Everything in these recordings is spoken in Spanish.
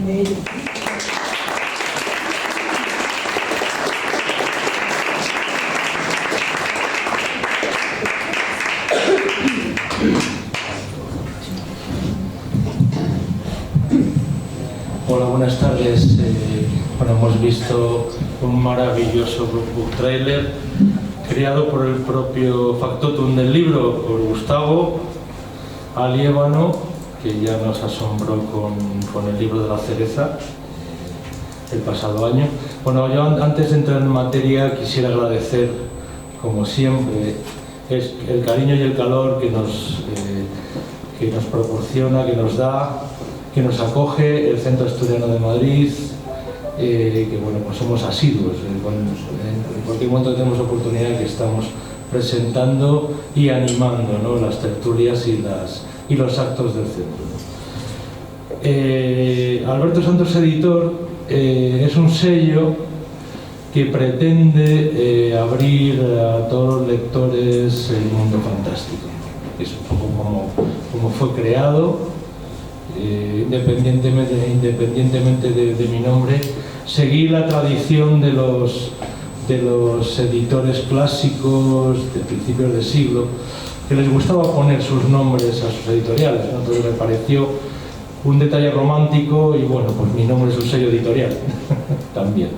también de ello. Hola, buenas tardes. Bueno, hemos visto un maravilloso book trailer creado por el propio factotum del libro, por Gustavo Aliévano, que ya nos asombró con el libro de la cereza el pasado año. Bueno, yo antes de entrar en materia quisiera agradecer, como siempre, el cariño y el calor que nos proporciona, que nos da, que nos acoge el Centro Asturiano de Madrid, que bueno, pues somos asiduos, en cualquier momento que tenemos oportunidad que estamos presentando y animando, ¿no?, las tertulias y los actos del centro. Alberto Santos Editor es un sello que pretende abrir a todos los lectores el mundo fantástico. Es un poco como fue creado. Independientemente de mi nombre, seguí la tradición de los editores clásicos de principios de siglo, que les gustaba poner sus nombres a sus editoriales, ¿no? Entonces me pareció un detalle romántico y bueno, pues mi nombre es un sello editorial también.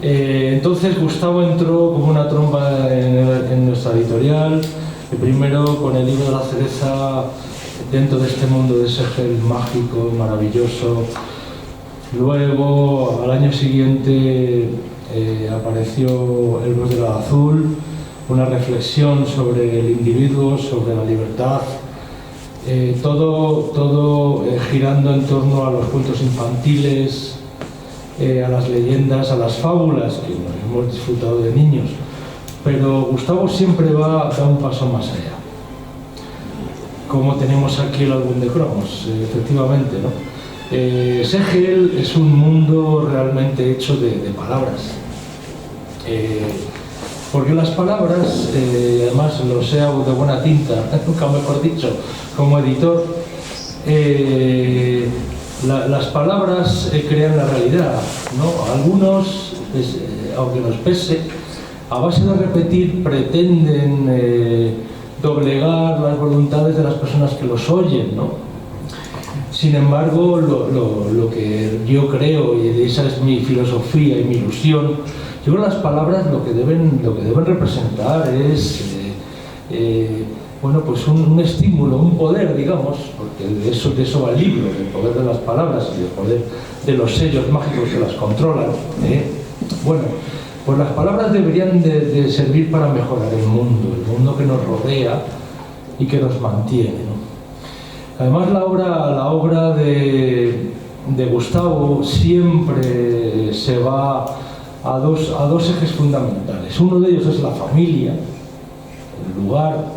Entonces Gustavo entró como una tromba en nuestra editorial, primero con el libro de la cereza, dentro de este mundo de Segel mágico, maravilloso. Luego, al año siguiente, apareció El Bosque del Azul, una reflexión sobre el individuo, sobre la libertad, todo girando en torno a los cuentos infantiles, a las leyendas, a las fábulas, que hemos disfrutado de niños. Pero Gustavo siempre da un paso más allá. Como tenemos aquí el álbum de cromos, efectivamente, ¿no? Segel es un mundo realmente hecho de palabras. Porque las palabras, además lo sé de buena tinta, nunca mejor dicho, como editor, las palabras crean la realidad, ¿no? Algunos, aunque nos pese, a base de repetir pretenden doblegar las voluntades de las personas que los oyen, ¿no? Sin embargo, lo que yo creo, y esa es mi filosofía y mi ilusión, yo creo que las palabras lo que deben representar es bueno, pues un estímulo, un poder, digamos, porque de eso va el libro, del poder de las palabras y del poder de los sellos mágicos que las controlan. Bueno, pues las palabras deberían de servir para mejorar el mundo que nos rodea y que nos mantiene, ¿no? Además, la obra de Gustavo siempre se va a dos ejes fundamentales. Uno de ellos es la familia, el lugar.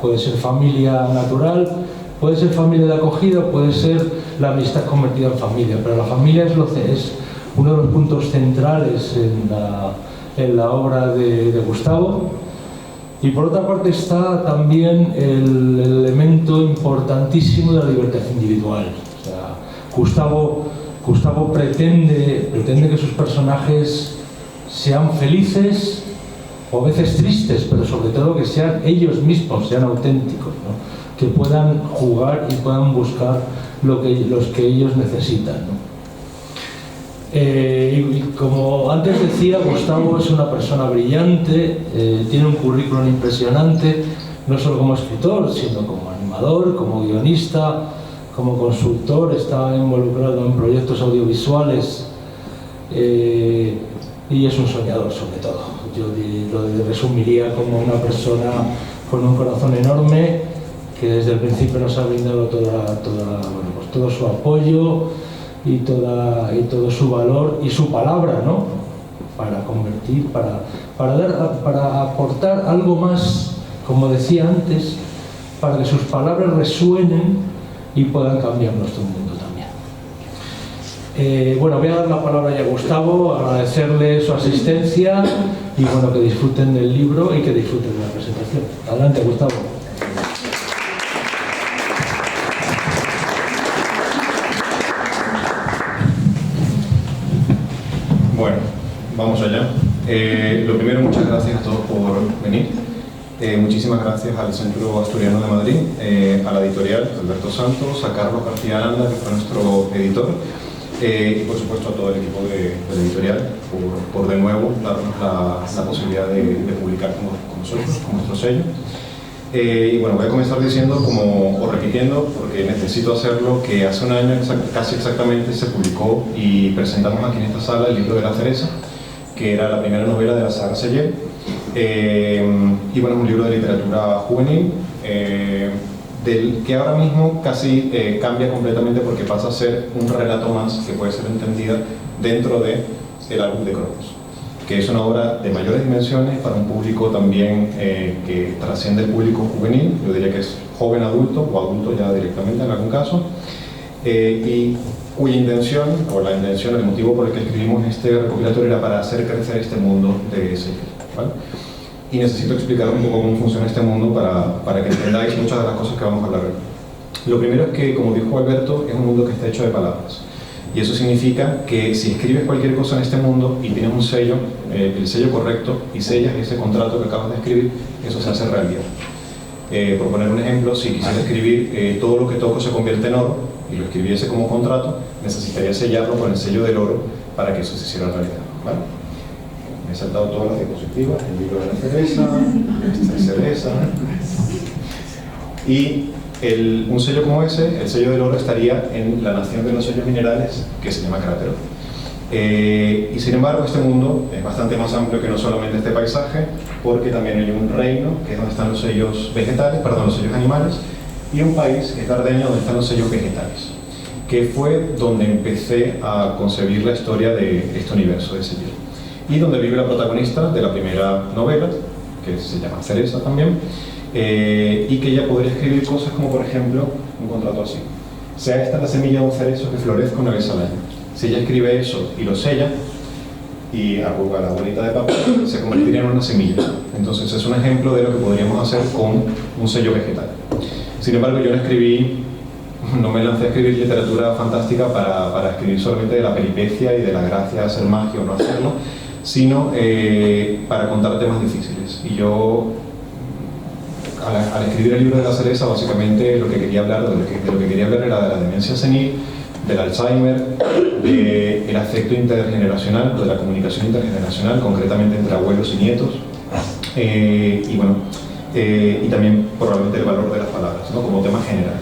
Puede ser familia natural, puede ser familia de acogida, puede ser la amistad convertida en familia, pero la familia es uno de los puntos centrales en la obra de Gustavo. Y por otra parte está también el elemento importantísimo de la libertad individual. O sea, Gustavo pretende que sus personajes sean felices o a veces tristes, pero sobre todo que sean ellos mismos, sean auténticos, ¿no? Que puedan jugar y puedan buscar los que ellos necesitan, ¿no? Y como antes decía, Gustavo es una persona brillante, tiene un currículum impresionante, no solo como escritor, sino como animador, como guionista, como consultor, está involucrado en proyectos audiovisuales y es un soñador sobre todo. Yo lo resumiría como una persona con un corazón enorme que desde el principio nos ha brindado todo su apoyo y todo su valor y su palabra, ¿no? Para convertir, para aportar algo más, como decía antes, para que sus palabras resuenen y puedan cambiar nuestro mundo también. Bueno, voy a dar la palabra ya a Gustavo, agradecerle su asistencia y bueno, que disfruten del libro y que disfruten de la presentación. Adelante, Gustavo. por allá. Lo primero, muchas gracias a todos por venir. Muchísimas gracias al Centro Asturiano de Madrid, a la editorial, Alberto Santos, a Carlos García Aranda, que fue nuestro editor, y por supuesto a todo el equipo de la editorial por de nuevo darnos la posibilidad de publicar con nosotros, con nuestro sello. Y bueno, voy a comenzar diciendo o repitiendo, porque necesito hacerlo, que hace un año casi exactamente se publicó y presentamos aquí en esta sala el libro de la cereza, que era la primera novela de la saga Seyel. Y bueno, es un libro de literatura juvenil, del que ahora mismo casi cambia completamente porque pasa a ser un relato más que puede ser entendida dentro del álbum de cromos, que es una obra de mayores dimensiones para un público también que trasciende el público juvenil, yo diría que es joven adulto o adulto ya directamente en algún caso, y cuya intención, o la intención, el motivo por el que escribimos este recopilatorio era para hacer crecer este mundo de Seyel, ¿vale? Y necesito explicar un poco cómo funciona este mundo para que entendáis muchas de las cosas que vamos a hablar hoy. Lo primero es que, como dijo Alberto, es un mundo que está hecho de palabras. Y eso significa que si escribes cualquier cosa en este mundo y tienes un sello, el sello correcto, y sellas ese contrato que acabas de escribir, eso se hace realidad. Por poner un ejemplo, si quisiera escribir todo lo que toco se convierte en oro, y lo escribiese como contrato, necesitaría sellarlo con el sello del oro para que eso se hiciera realidad, ¿vale? Me he saltado todas las diapositivas, el libro de la cereza, esta es cereza, y un sello como ese, el sello del oro, estaría en la nación de los sellos minerales, que se llama Crátero. Y sin embargo, este mundo es bastante más amplio que no solamente este paisaje, porque también hay un reino, que es donde están los sellos vegetales, perdón, los sellos animales, y un país, que es Dardenia, donde están los sellos vegetales, que fue donde empecé a concebir la historia de este universo de Seyel. Y donde vive la protagonista de la primera novela, que se llama Cereza también, y que ella podría escribir cosas como, por ejemplo, un contrato así: sea esta la semilla de un cerezo que florezca una vez al año. Si ella escribe eso y lo sella y arruga la bolita de papel, se convertiría en una semilla. Entonces es un ejemplo de lo que podríamos hacer con un sello vegetal. Sin embargo, yo no me lancé a escribir literatura fantástica para escribir solamente de la peripecia y de la gracia de hacer magia o no hacerlo, sino para contar temas difíciles. Y yo, al escribir el libro de la cereza, básicamente lo que quería hablar, de lo que quería hablar era de la demencia senil, del Alzheimer, del afecto intergeneracional, de la comunicación intergeneracional, concretamente entre abuelos y nietos, y bueno, y también probablemente el valor de las palabras, ¿no?, como tema general.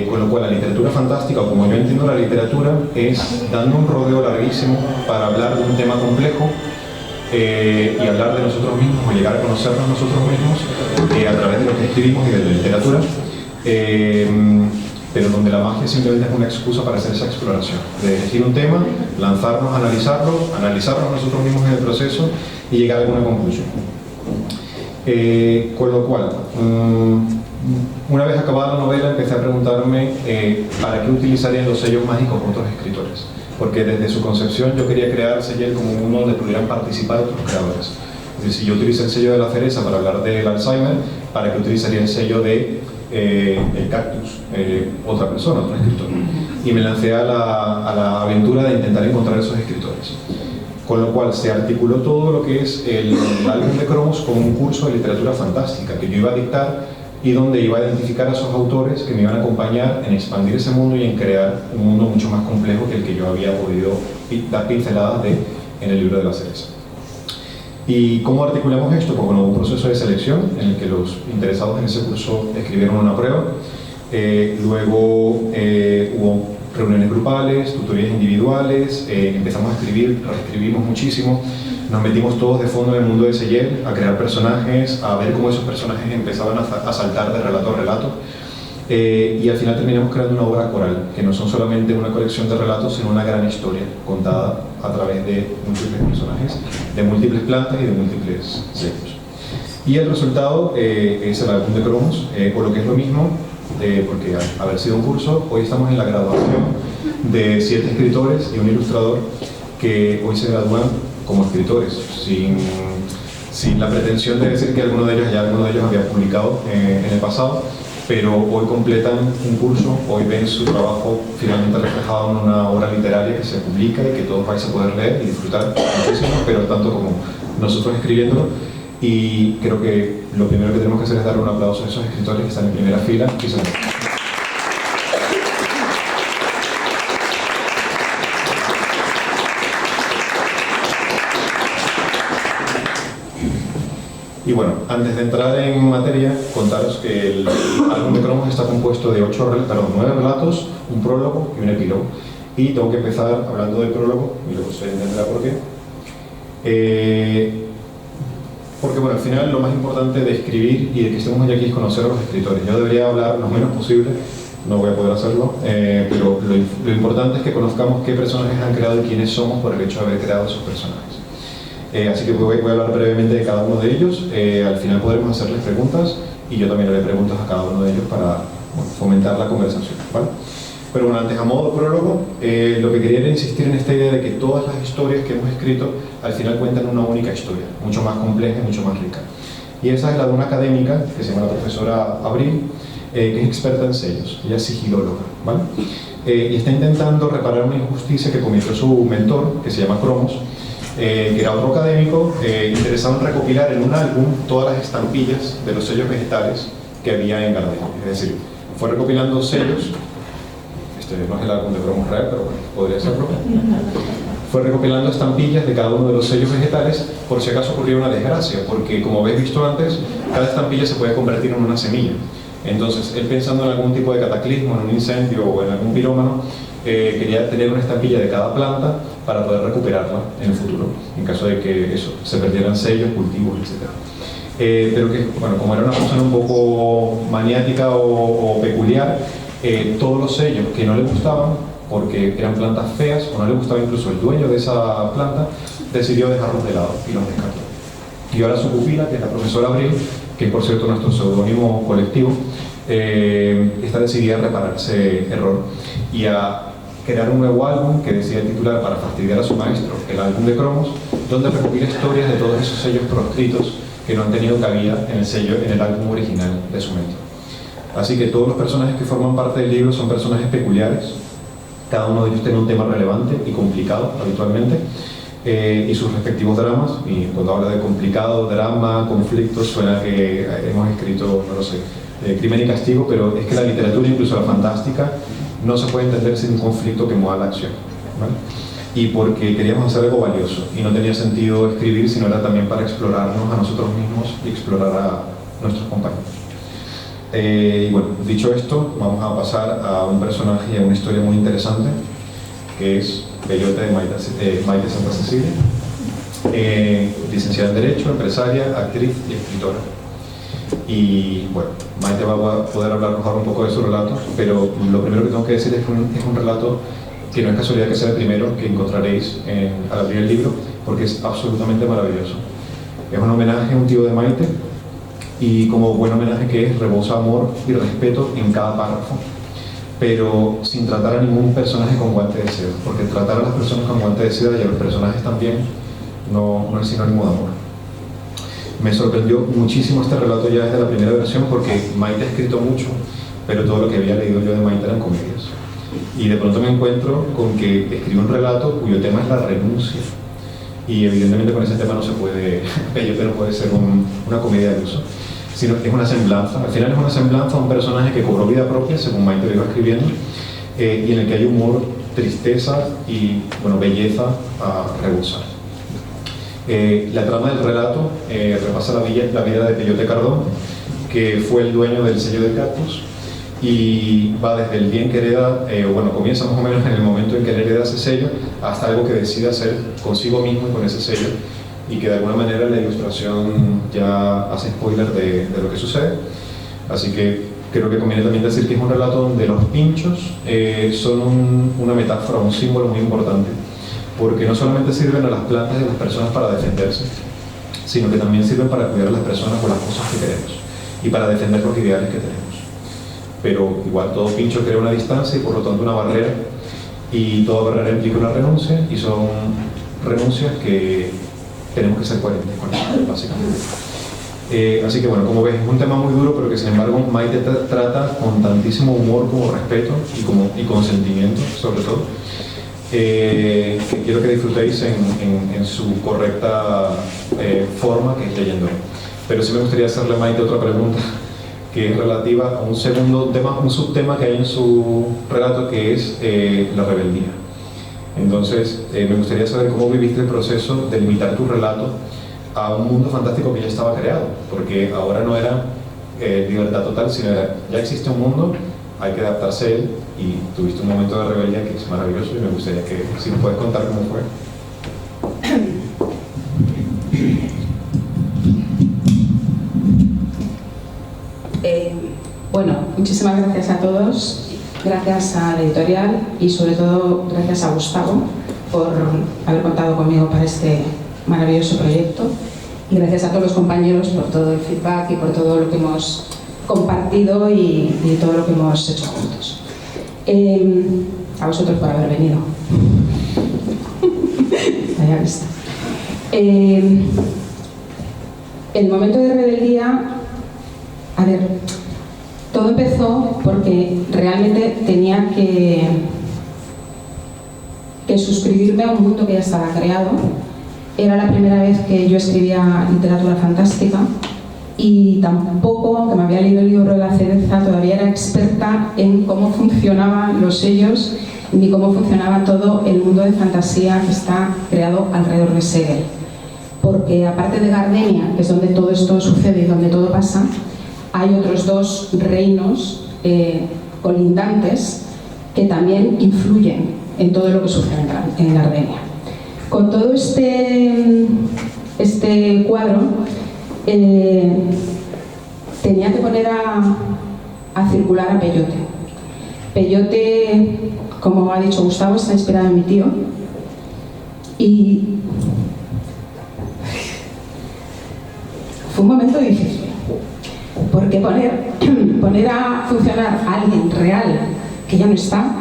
Con lo cual la literatura fantástica, o como yo entiendo la literatura, es dando un rodeo larguísimo para hablar de un tema complejo y hablar de nosotros mismos, o llegar a conocernos nosotros mismos a través de lo que escribimos y de la literatura, pero donde la magia simplemente es una excusa para hacer esa exploración, de elegir un tema, lanzarnos a analizarnos nosotros mismos en el proceso y llegar a alguna conclusión. Con lo cual, una vez acabada la novela, empecé a preguntarme para qué utilizarían los sellos mágicos otros escritores, porque desde su concepción yo quería crear Seyel como un mundo donde pudieran participar otros creadores. Es decir, si yo utilicé el sello de la cereza para hablar del Alzheimer, ¿para qué utilizaría el sello de el cactus otra persona, otro escritor? Y me lancé a la aventura de intentar encontrar esos escritores. Con lo cual se articuló todo lo que es el álbum de cromos como un curso de literatura fantástica que yo iba a dictar, y donde iba a identificar a esos autores que me iban a acompañar en expandir ese mundo y en crear un mundo mucho más complejo que el que yo había podido dar pinceladas en el libro de la cereza. ¿Y cómo articulamos esto? Pues bueno, hubo un proceso de selección en el que los interesados en ese curso escribieron una prueba, luego hubo reuniones grupales, tutorías individuales, empezamos a escribir, reescribimos muchísimo, nos metimos todos de fondo en el mundo de Seyel, a crear personajes, a ver cómo esos personajes empezaban a saltar de relato a relato, y al final terminamos creando una obra coral, que no son solamente una colección de relatos, sino una gran historia contada a través de múltiples personajes, de múltiples plantas y de múltiples sellos. Y el resultado es el álbum de cromos, o lo que es lo mismo, porque al haber sido un curso, hoy estamos en la graduación de 7 escritores y un ilustrador que hoy se gradúan como escritores, sin la pretensión de decir que alguno de ellos había publicado en el pasado, pero hoy completan un curso, hoy ven su trabajo finalmente reflejado en una obra literaria que se publica y que todos vais a poder leer y disfrutar muchísimo, pero tanto como nosotros escribiéndolo. Y creo que lo primero que tenemos que hacer es dar un aplauso a esos escritores que están en primera fila y se... Y bueno, antes de entrar en materia, contaros que el álbum de cromos está compuesto de 9 relatos, un prólogo y un epílogo. Y tengo que empezar hablando del prólogo, y luego se entenderá por qué. Porque bueno, al final lo más importante de escribir y de que estemos hoy aquí es conocer a los escritores. Yo debería hablar lo menos posible, no voy a poder hacerlo, pero lo importante es que conozcamos qué personajes han creado y quiénes somos por el hecho de haber creado esos personajes. Así que voy a hablar brevemente de cada uno de ellos. Al final podremos hacerles preguntas y yo también haré preguntas a cada uno de ellos para fomentar la conversación, ¿vale? Pero bueno, antes, a modo de prólogo, lo que quería era insistir en esta idea de que todas las historias que hemos escrito al final cuentan una única historia, mucho más compleja y mucho más rica. Y esa es la de una académica que se llama la profesora Abril, que es experta en sellos, ella es sigilóloga, ¿vale? Y está intentando reparar una injusticia que cometió su mentor, que se llama Cromos, que era otro académico interesado en recopilar en un álbum todas las estampillas de los sellos vegetales que había en Gardel. Es decir, fue recopilando sellos, no es el álbum de Cromos real, pero bueno, podría serlo. Fue recopilando estampillas de cada uno de los sellos vegetales por si acaso ocurría una desgracia, porque como habéis visto antes, cada estampilla se puede convertir en una semilla. Entonces, él pensando en algún tipo de cataclismo, en un incendio o en algún pirómano, quería tener una estampilla de cada planta para poder recuperarla en el futuro, en caso de que eso, se perdieran sellos, cultivos, etc. Pero que, bueno, como era una persona un poco maniática o peculiar, todos los sellos que no le gustaban, porque eran plantas feas o no le gustaba incluso el dueño de esa planta, decidió dejarlos de lado y los descartó. Y ahora su pupila, que es la profesora Abril, que es por cierto nuestro seudónimo colectivo, está decidida a reparar ese error y a crear un nuevo álbum que decide titular, para fastidiar a su maestro, el álbum de cromos, donde recopila historias de todos esos sellos proscritos que no han tenido cabida en el álbum original de su mentor. Así que todos los personajes que forman parte del libro son personajes peculiares, cada uno de ellos tiene un tema relevante y complicado habitualmente, y sus respectivos dramas. Y cuando habla de complicado, drama, conflicto, suena que hemos escrito, no lo sé, Crimen y Castigo, pero es que la literatura, incluso la fantástica, no se puede entender sin un conflicto que mueva la acción, ¿vale? Y porque queríamos hacer algo valioso y no tenía sentido escribir, sino era también para explorarnos a nosotros mismos y explorar a nuestros compañeros. Y bueno, dicho esto, vamos a pasar a un personaje y a una historia muy interesante, que es Bellota de Maite Santa Cecilia, licenciada en Derecho, empresaria, actriz y escritora. Y bueno, Maite va a poder hablarnos ahora un poco de su relato, pero lo primero que tengo que decir es que es un relato que no es casualidad que sea el primero que encontraréis al abrir el libro, porque es absolutamente maravilloso. Es un homenaje a un tío de Maite, y como buen homenaje que es, rebosa amor y respeto en cada párrafo, pero sin tratar a ningún personaje con guante de seda, porque tratar a las personas con guante de seda y a los personajes también no es sinónimo de amor. Me sorprendió muchísimo este relato ya desde la primera versión, porque Maite ha escrito mucho, pero todo lo que había leído yo de Maite eran comedias. Y de pronto me encuentro con que escribe un relato cuyo tema es la renuncia. Y evidentemente con ese tema no se puede, pero puede ser una comedia de uso, sino es una semblanza. Al final es una semblanza a un personaje que cobró vida propia, según Maite lo iba escribiendo, y en el que hay humor, tristeza y, bueno, belleza a rebosar. La trama del relato repasa la vida de Peyote Cardón, que fue el dueño del sello de Cactus, y va desde el bien que hereda, comienza más o menos en el momento en que él hereda ese sello, hasta algo que decide hacer consigo mismo y con ese sello, y que de alguna manera la ilustración ya hace spoiler de lo que sucede. Así que creo que conviene también decir que es un relato donde los pinchos son una metáfora, un símbolo muy importante, porque no solamente sirven a las plantas y a las personas para defenderse, sino que también sirven para cuidar a las personas con las cosas que queremos y para defender los ideales que tenemos. Pero igual todo pincho crea una distancia y por lo tanto una barrera, y toda barrera implica una renuncia, y son renuncias que tenemos que ser coherentes con ellas, básicamente. Así que bueno, como ves, es un tema muy duro, pero que sin embargo Maite trata con tantísimo humor como respeto y con sentimiento, sobre todo, que quiero que disfrutéis en su correcta forma, que es leyendo. Pero sí me gustaría hacerle a Maite otra pregunta, que es relativa a un segundo tema, un subtema que hay en su relato, que es la rebeldía. Entonces, me gustaría saber cómo viviste el proceso de limitar tu relato a un mundo fantástico que ya estaba creado, porque ahora no era libertad total, sino era, ya existe un mundo, hay que adaptarse a él, y tuviste un momento de rebeldía que es maravilloso, y me gustaría que, si nos puedes contar cómo fue. Bueno, muchísimas gracias a todos, gracias a la editorial y sobre todo gracias a Gustavo por haber contado conmigo para este maravilloso proyecto, y gracias a todos los compañeros por todo el feedback y por todo lo que hemos compartido y todo lo que hemos hecho juntos. A vosotros por haber venido. Vaya vista. El momento de rebeldía, a ver, todo empezó porque realmente tenía que suscribirme a un mundo que ya estaba creado. Era la primera vez que yo escribía literatura fantástica y tampoco, aunque me había leído el libro de la cereza, todavía era experta en cómo funcionaban los sellos ni cómo funcionaba todo el mundo de fantasía que está creado alrededor de Segel. Porque aparte de Gardenia, que es donde todo esto sucede y donde todo pasa, hay otros dos reinos colindantes que también influyen en todo lo que sucede en Gardenia. Con todo este cuadro tenía que poner a circular a Peyote. Peyote, como ha dicho Gustavo, está inspirado en mi tío, y fue un momento difícil, porque poner a funcionar a alguien real que ya no está,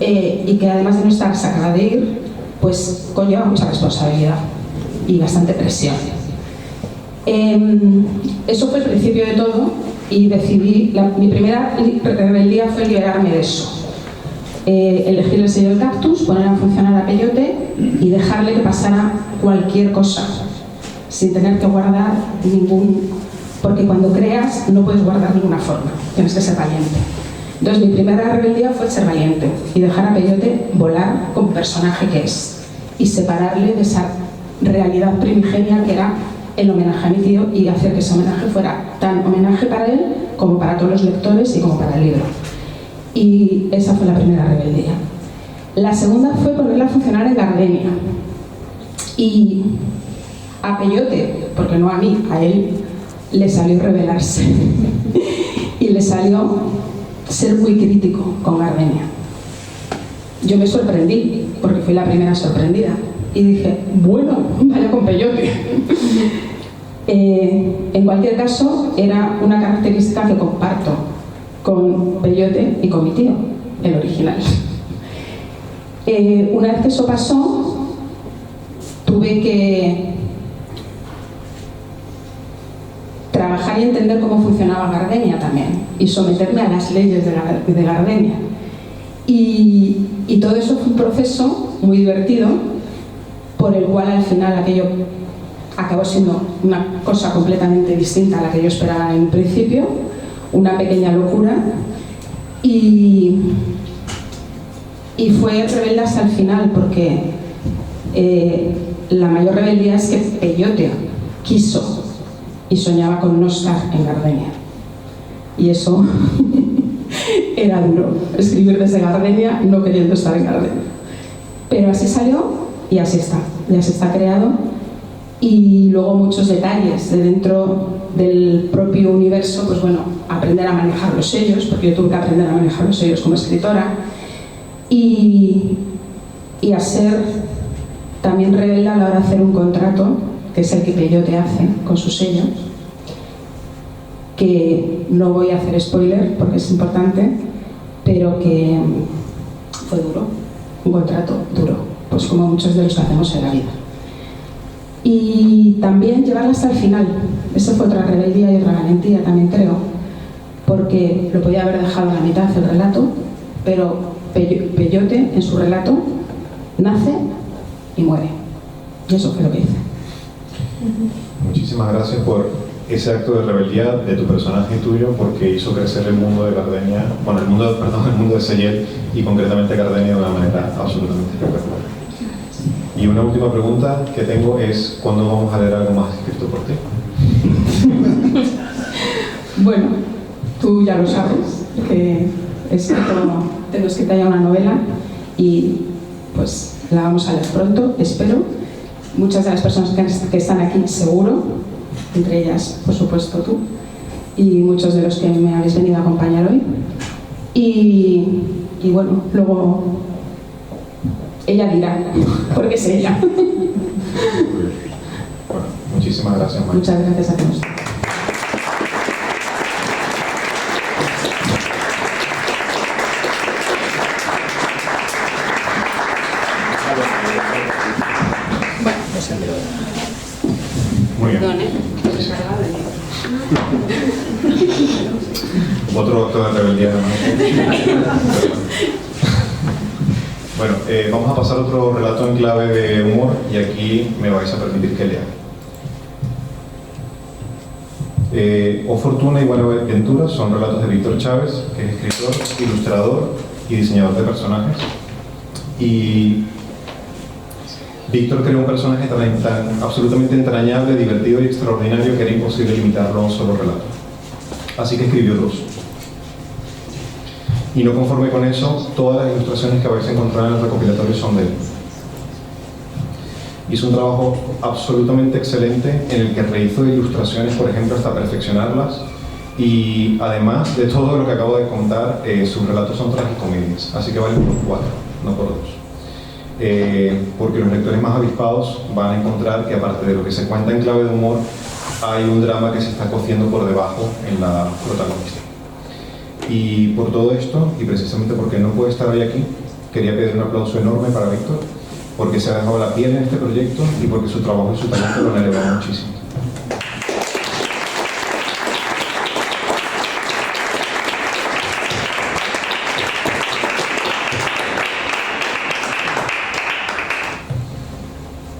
y que además de no estar se acaba de ir, pues conlleva mucha responsabilidad y bastante presión. Eso fue el principio de todo, y decidí, mi primera rebeldía fue liberarme de eso. Elegir el sello del cactus, poner a funcionar a Peyote y dejarle que pasara cualquier cosa, sin tener que guardar porque cuando creas no puedes guardar ninguna forma, tienes que ser valiente. Entonces mi primera rebeldía fue ser valiente y dejar a Peyote volar como personaje que es, y separarle de esa realidad primigenia que era el homenaje a mi tío, y hacer que ese homenaje fuera tan homenaje para él como para todos los lectores y como para el libro. Y esa fue la primera rebeldía. La segunda fue ponerla a funcionar en Gardenia. Y a Peyote, porque no a mí, a él le salió rebelarse y le salió ser muy crítico con Gardenia. Yo me sorprendí, porque fui la primera sorprendida, y dije, bueno, vaya con Peyote. En cualquier caso, era una característica que comparto con Peyote y con mi tío, el original. Una vez que eso pasó, tuve que trabajar y entender cómo funcionaba Gardenia también, y someterme a las leyes de Gardenia. Y todo eso fue un proceso muy divertido, por el cual al final aquello acabó siendo una cosa completamente distinta a la que yo esperaba en principio, una pequeña locura, y fue rebelde hasta el final, porque la mayor rebeldía es que Peyote quiso y soñaba con no estar en Gardenia, y eso era duro, escribir desde Gardenia no queriendo estar en Gardenia, pero así salió y así está creado. Y luego muchos detalles de dentro del propio universo, pues bueno, aprender a manejar los sellos, porque yo tuve que aprender a manejar los sellos como escritora, y a ser también rebelde a la hora de hacer un contrato, que es el que Peyote hace con su sello, que no voy a hacer spoiler porque es importante, pero que fue duro, un contrato duro, pues como muchos de los que hacemos en la vida. Y también llevarla hasta el final, Eso fue otra rebeldía y otra valentía, también creo, porque lo podía haber dejado a la mitad del relato, pero Peyote, en su relato, nace y muere. Y eso fue lo que hice. Muchísimas gracias por ese acto de rebeldía de tu personaje y tuyo, porque hizo crecer el mundo de Gardenia, bueno, el mundo de Seyel y concretamente Gardenia de una manera absolutamente espectacular. Y una última pregunta que tengo es, ¿cuándo vamos a leer algo más escrito por ti? Bueno, tú ya lo sabes, que tengo escrita ya una novela y pues la vamos a leer pronto, espero. Muchas de las personas que están aquí, seguro, entre ellas, por supuesto, tú, y muchos de los que me habéis venido a acompañar hoy. Y bueno, luego ella dirá, porque es ella. Bueno, muchísimas gracias, María. Muchas gracias a todos. Muy bien. Otro acto de rebeldía. Bueno, vamos a pasar a otro relato en clave de humor y aquí me vais a permitir que lea. O Fortuna y Buenaventura son relatos de Víctor Chávez, que es escritor, ilustrador y diseñador de personajes. Y Víctor creó un personaje tan absolutamente entrañable, divertido y extraordinario que era imposible limitarlo a un solo relato. Así que escribió dos. Y no conforme con eso, todas las ilustraciones que vais a encontrar en el recopilatorio son de él. Hizo un trabajo absolutamente excelente en el que rehizo ilustraciones, por ejemplo, hasta perfeccionarlas. Y además de todo lo que acabo de contar, sus relatos son tragicomedias, así que valen por 4, no por 2. Porque los lectores más avispados van a encontrar que aparte de lo que se cuenta en clave de humor, hay un drama que se está cociendo por debajo en la protagonista. Y por todo esto, y precisamente porque no puede estar hoy aquí, quería pedir un aplauso enorme para Víctor, porque se ha dejado la piel en este proyecto y porque su trabajo y su talento lo han elevado muchísimo.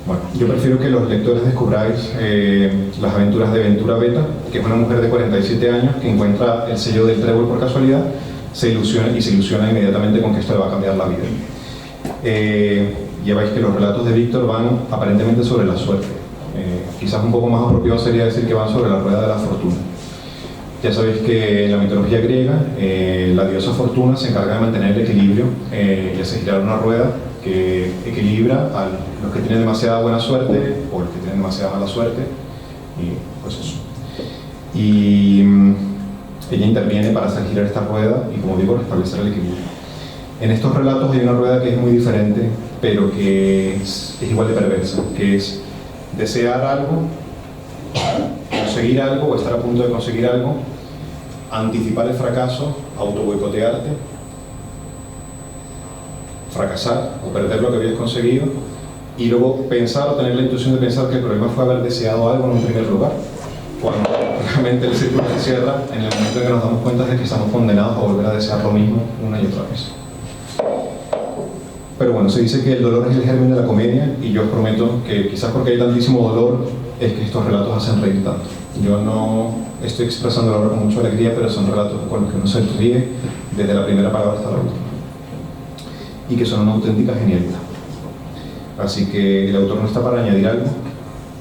Bueno, yo prefiero que los lectores descubráis las aventuras de Ventura Beta, que es una mujer de 47 años que encuentra el sello del trébol por casualidad, se ilusiona inmediatamente con que esto le va a cambiar la vida. Ya veis que los relatos de Víctor van aparentemente sobre la suerte. Quizás un poco más apropiado sería decir que van sobre la rueda de la fortuna. Ya sabéis que en la mitología griega, la diosa Fortuna se encarga de mantener el equilibrio y hace girar una rueda que equilibra a los que tienen demasiada buena suerte o los que tienen demasiada mala suerte, y pues eso. Y ella interviene para hacer girar esta rueda y, como digo, restablecer el equilibrio. En estos relatos hay una rueda que es muy diferente, pero que es igual de perversa, que es desear algo, conseguir algo o estar a punto de conseguir algo, anticipar el fracaso, autoboicotearte, fracasar o perder lo que habías conseguido y luego pensar o tener la intuición de pensar que el problema fue haber deseado algo en un primer lugar, cuando realmente el círculo se cierra en el momento en que nos damos cuenta de que estamos condenados a volver a desear lo mismo una y otra vez. Pero bueno, se dice que el dolor es el germen de la comedia y yo os prometo que quizás porque hay tantísimo dolor es que estos relatos hacen reír tanto. Yo no estoy expresando el dolor con mucha alegría, pero son relatos con los que uno se ríe desde la primera palabra hasta la última y que son una auténtica genialidad. Así que el autor no está para añadir algo,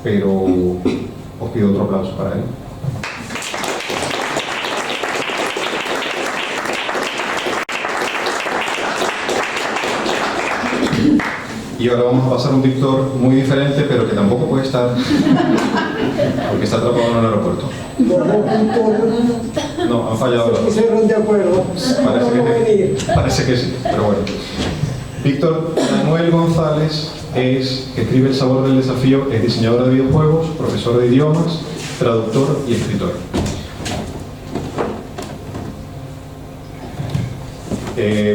pero os pido otro aplauso para él. Y ahora vamos a pasar a un Víctor muy diferente, pero que tampoco puede estar, porque está atrapado en un aeropuerto. No, han fallado los dos. Pusieron de acuerdo. Parece que sí, pero bueno. Víctor Manuel González es, que escribe El sabor del desafío, es diseñador de videojuegos, profesor de idiomas, traductor y escritor.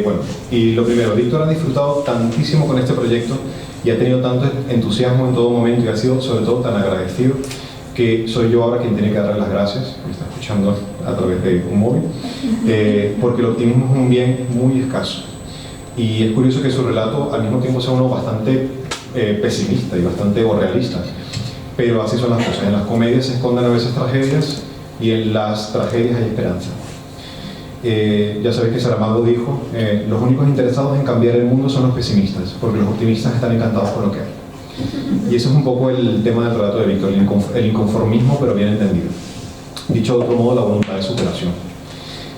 Bueno, y lo primero, Víctor ha disfrutado tantísimo con este proyecto y ha tenido tanto entusiasmo en todo momento y ha sido sobre todo tan agradecido que soy yo ahora quien tiene que darle las gracias, me está escuchando a través de un móvil, porque el optimismo es un bien muy escaso. Y es curioso que su relato al mismo tiempo sea uno bastante pesimista y bastante realista, pero así son las cosas. En las comedias se esconden a veces tragedias y en las tragedias hay esperanza. Ya sabéis que Saramago dijo, los únicos interesados en cambiar el mundo son los pesimistas, porque los optimistas están encantados con lo que hay. Y eso es un poco el tema del relato de Víctor, el inconformismo pero bien entendido. Dicho de otro modo, la voluntad de superación.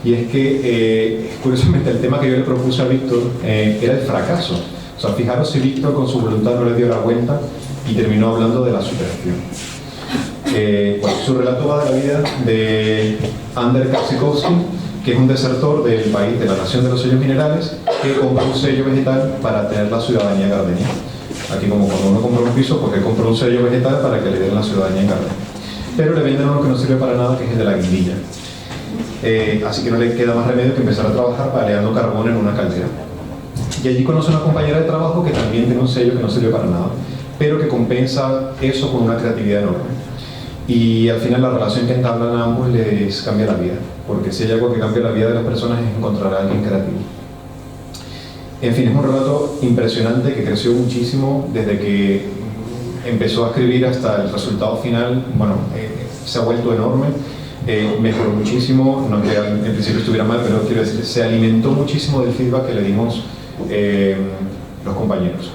Y es que, curiosamente, el tema que yo le propuse a Víctor era el fracaso. O sea, fijaros si Víctor con su voluntad no le dio la vuelta y terminó hablando de la superación. Bueno, su relato va de la vida de Ander Karsikowski, que es un desertor del país, de la nación de los sellos minerales, que compró un sello vegetal para tener la ciudadanía en Gardenia. Aquí, como cuando uno compra un piso, porque compró un sello vegetal para que le den la ciudadanía en Gardenia. Pero le venden uno que no sirve para nada, que es el de la guindilla. Así que no le queda más remedio que empezar a trabajar paleando carbón en una caldera. Y allí conoce a una compañera de trabajo que también tiene un sello que no sirve para nada, pero que compensa eso con una creatividad enorme. Y al final la relación que entablan a ambos les cambia la vida, porque si hay algo que cambia la vida de las personas es encontrar a alguien creativo. En fin, es un relato impresionante que creció muchísimo desde que empezó a escribir hasta el resultado final. Bueno, se ha vuelto enorme, mejoró muchísimo, no es que en principio estuviera mal, pero quiero decir, se alimentó muchísimo del feedback que le dimos los compañeros.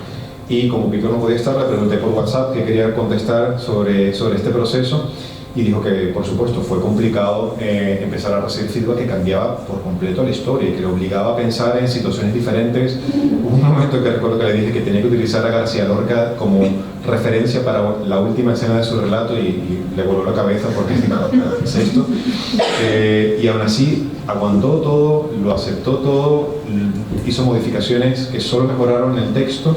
Y como Víctor no podía estar, le pregunté por WhatsApp que quería contestar sobre este proceso y dijo que, por supuesto, fue complicado empezar a recibir feedback que cambiaba por completo la historia y que le obligaba a pensar en situaciones diferentes. Hubo un momento que recuerdo que le dije que tenía que utilizar a García Lorca como referencia para la última escena de su relato y le voló la cabeza porque es esto. Y aún así aguantó todo, lo aceptó todo, hizo modificaciones que solo mejoraron el texto.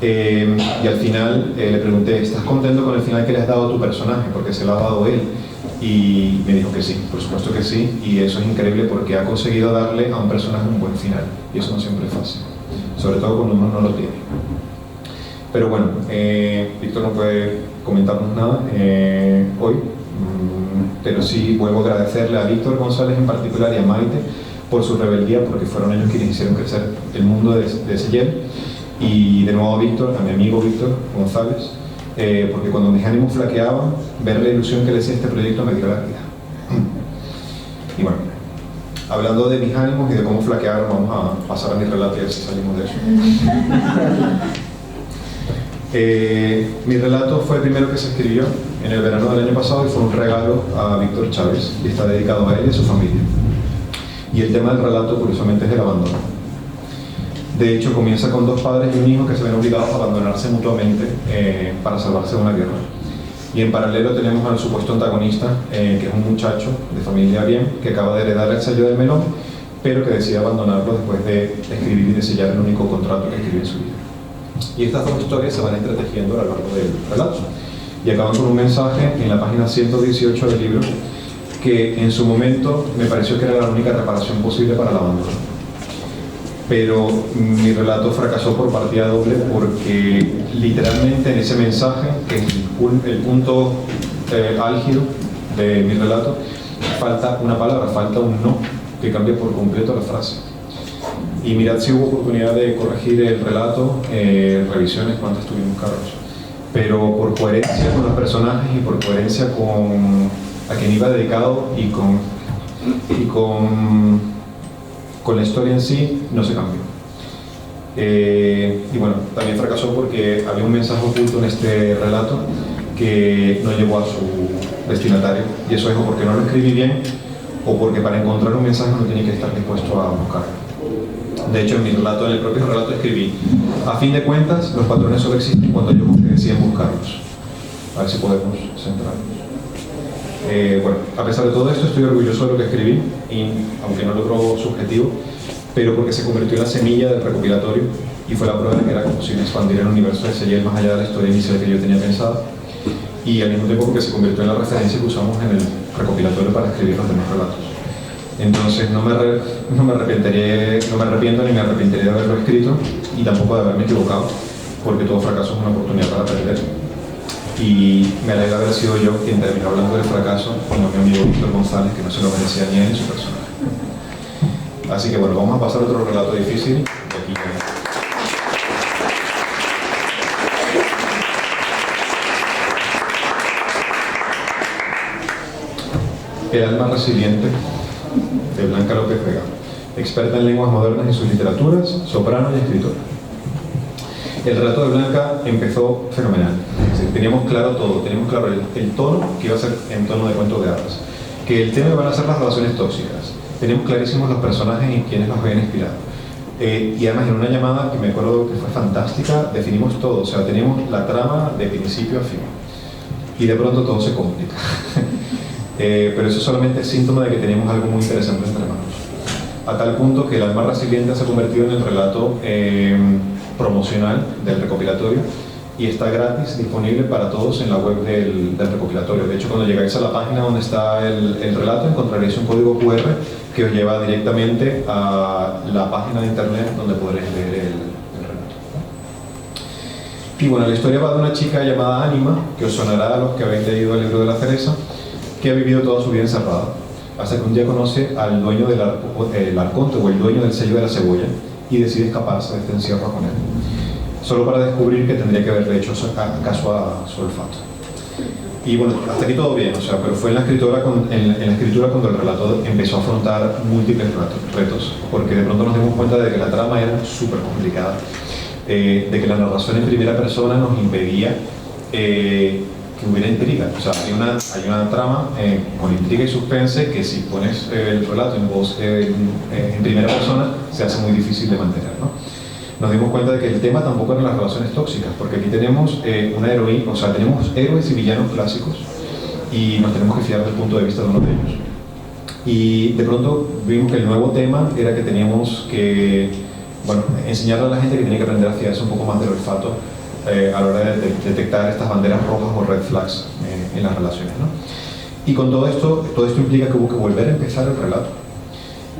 Y al final le pregunté, ¿estás contento con el final que le has dado a tu personaje? Porque se lo ha dado él. Y me dijo que sí, por supuesto que sí. Y eso es increíble porque ha conseguido darle a un personaje un buen final. Y eso no siempre es fácil, sobre todo cuando uno no lo tiene. Pero bueno, Víctor no puede comentarnos nada hoy. Pero sí vuelvo a agradecerle a Víctor González en particular y a Maite por su rebeldía, porque fueron ellos quienes hicieron crecer el mundo de Seyel. Y de nuevo a Víctor, a mi amigo Víctor González, porque cuando mis ánimos flaqueaban, ver la ilusión que le hacía este proyecto me dio la vida. Y bueno, hablando de mis ánimos y de cómo flaquearon, vamos a pasar a mi relato y a ver si salimos de eso. Mi relato fue el primero que se escribió en el verano del año pasado y fue un regalo a Víctor Chávez y está dedicado a él y a su familia. Y el tema del relato, curiosamente, es el abandono. De hecho, comienza con dos padres y un hijo que se ven obligados a abandonarse mutuamente para salvarse de una guerra. Y en paralelo tenemos al supuesto antagonista, que es un muchacho de familia bien, que acaba de heredar el sello del melón, pero que decide abandonarlo después de escribir y de sellar el único contrato que escribió en su vida. Y estas dos historias se van entretejiendo a lo largo del relato. Y acaban con un mensaje en la página 118 del libro, que en su momento me pareció que era la única reparación posible para el abandono. Pero mi relato fracasó por partida doble porque literalmente en ese mensaje, que es el punto álgido de mi relato, falta una palabra, falta un no, que cambia por completo la frase. Y mirad si hubo oportunidad de corregir el relato, revisiones, cuántas tuvimos, Carlos. Pero por coherencia con los personajes y por coherencia con a quien iba dedicado y con la historia en sí, no se cambió. Y bueno, también fracasó porque había un mensaje oculto en este relato que no llegó a su destinatario, y eso es o porque no lo escribí bien o porque para encontrar un mensaje uno tenía que estar dispuesto a buscarlo. De hecho, en mi relato, en el propio relato, escribí: a fin de cuentas, los patrones solo existen cuando ellos deciden buscarlos. A ver si podemos centrarnos. Bueno, a pesar de todo esto, estoy orgulloso de lo que escribí, y, aunque no logró su objetivo, pero porque se convirtió en la semilla del recopilatorio y fue la prueba de que era posible expandir el universo de Seyel más allá de la historia inicial que yo tenía pensada, y al mismo tiempo porque se convirtió en la referencia que usamos en el recopilatorio para escribir los demás relatos. Entonces no me arrepiento ni me arrepentiré de haberlo escrito y tampoco de haberme equivocado, porque todo fracaso es una oportunidad para aprender. y me alegra haber sido yo quien terminó hablando del fracaso, como mi amigo Víctor González, que no se lo merecía ni él ni su personaje. Así que bueno, vamos a pasar a otro relato difícil. Aquí El alma resiliente, de Blanca López Vega, experta en lenguas modernas y sus literaturas, soprano y escritora. El relato de Blanca empezó fenomenal. Es decir, teníamos claro todo, teníamos claro el tono, que iba a ser en tono de cuento de hadas, que el tema iban a ser las relaciones tóxicas, teníamos clarísimos los personajes y quienes nos habían inspirado. Y además en una llamada que me acuerdo que fue fantástica, definimos todo, o sea, teníamos la trama de principio a fin. Y de pronto todo se complica. Pero eso solamente es síntoma de que tenemos algo muy interesante entre manos. A tal punto que el alma resiliente se ha convertido en el relato promocional del recopilatorio y está gratis, disponible para todos en la web del recopilatorio. De hecho, cuando llegáis a la página donde está el relato, encontraréis un código QR que os lleva directamente a la página de internet donde podréis leer el relato. Y bueno, la historia va de una chica llamada Ánima, que os sonará a los que habéis leído el libro de la cereza, que ha vivido toda su vida encerrada, hasta que un día conoce al dueño del arconte o el dueño del sello de la cebolla y decide escaparse de este encierro con él, solo para descubrir que tendría que haberle hecho caso a su olfato. Y bueno, hasta aquí todo bien, o sea, pero fue en la escritura cuando el relato empezó a afrontar múltiples retos, porque de pronto nos dimos cuenta de que la trama era súper complicada, de que la narración en primera persona nos impedía que hubiera intriga. O sea, hay una trama con intriga y suspense que si pones el relato en voz en primera persona se hace muy difícil de mantener, ¿no? Nos dimos cuenta de que el tema tampoco eran las relaciones tóxicas, porque aquí tenemos una heroína, o sea, tenemos héroes y villanos clásicos y nos tenemos que fiar del punto de vista de uno de ellos. Y de pronto vimos que el nuevo tema era que teníamos que, bueno, enseñarle a la gente que tiene que aprender a fiarse un poco más del olfato a la hora de detectar estas banderas rojas o red flags en las relaciones, ¿no? Y con todo esto implica que hubo que volver a empezar el relato,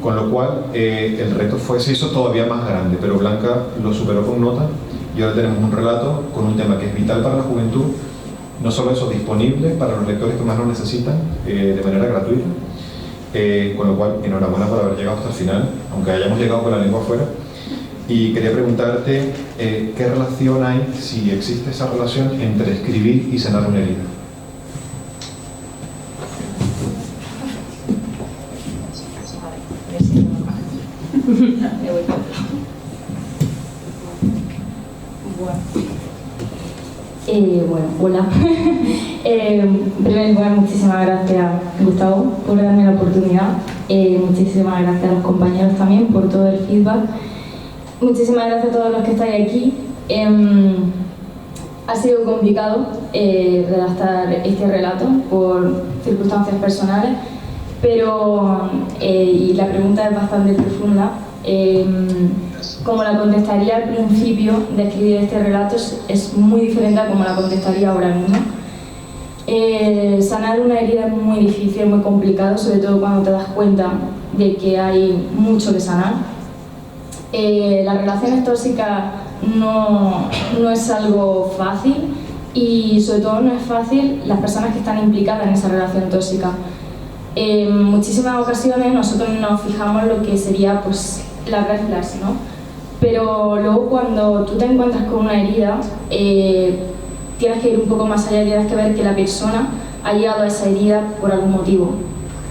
con lo cual el reto se hizo todavía más grande, pero Blanca lo superó con nota y ahora tenemos un relato con un tema que es vital para la juventud, no solo eso, disponible para los lectores que más lo necesitan de manera gratuita, con lo cual enhorabuena por haber llegado hasta el final, aunque hayamos llegado con la lengua afuera. Y quería preguntarte qué relación hay, si existe esa relación, entre escribir y sanar una herida. Bueno, hola. En primer lugar, muchísimas gracias, Gustavo, por darme la oportunidad. Muchísimas gracias a los compañeros también por todo el feedback. Muchísimas gracias a todos los que estáis aquí. Ha sido complicado redactar este relato por circunstancias personales, pero y la pregunta es bastante profunda. Como la contestaría al principio de escribir este relato es muy diferente a como la contestaría ahora mismo. Sanar una herida es muy difícil, muy complicado, sobre todo cuando te das cuenta de que hay mucho que sanar. Las relaciones tóxicas no es algo fácil y sobre todo no es fácil las personas que están implicadas en esa relación tóxica. En muchísimas ocasiones nosotros nos fijamos en lo que sería pues las red flags, ¿no? Pero luego cuando tú te encuentras con una herida tienes que ir un poco más allá, tienes que ver que la persona ha llegado a esa herida por algún motivo,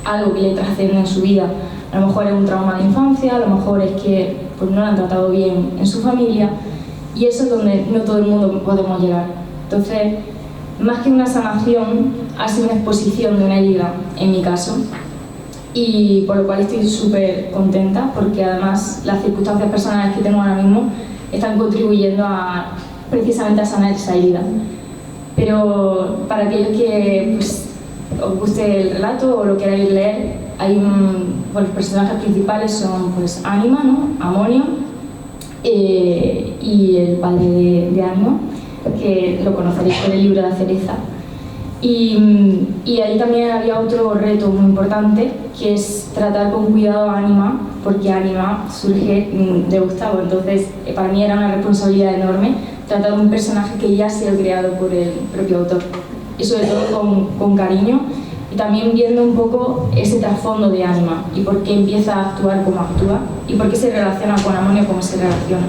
algo que le trasciende en su vida. A lo mejor es un trauma de infancia, a lo mejor es que pues, no lo han tratado bien en su familia y eso es donde no todo el mundo podemos llegar. Entonces, más que una sanación, ha sido una exposición de una herida, en mi caso, y por lo cual estoy súper contenta porque además las circunstancias personales que tengo ahora mismo están contribuyendo precisamente a sanar esa herida. Pero para aquellos que pues, os guste el relato o lo queráis leer, los personajes principales son pues Ánima, ¿no? Amonio y el padre de Ánima, que lo conoceréis por el libro de la cereza. Y ahí también había otro reto muy importante, que es tratar con cuidado a Ánima, porque Ánima surge de Gustavo, entonces para mí era una responsabilidad enorme tratar un personaje que ya ha sido creado por el propio autor, y sobre todo con cariño, y también viendo un poco ese trasfondo de Anima y por qué empieza a actuar como actúa y por qué se relaciona con Amonio como se relaciona.